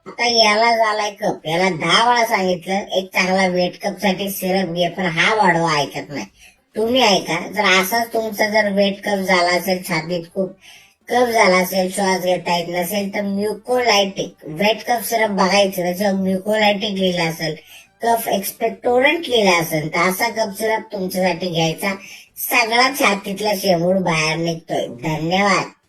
आता याला झालाय कप, याला 10 वेळा सांगितलं एक चांगला वेट कप साठी सिरप घे, पण हा वाढवा ऐकत नाही. तुम्ही ऐका, जर असाच तुमचा जर वेट कप झाला असेल, छातीत खूप कफ झाला असेल, श्वास घेता येत नसेल, तर म्युकोलायटिक वेट कप सिरप बघायचं, त्याच्यावर म्युकोलायटिक लिहिलं असेल, कफ एक्सपेक्टोरंट लिहिलं असेल, तर असा कफ सिरप तुमच्यासाठी घ्यायचा. सगळा छातीतला शेंबूड बाहेर निघतोय. धन्यवाद.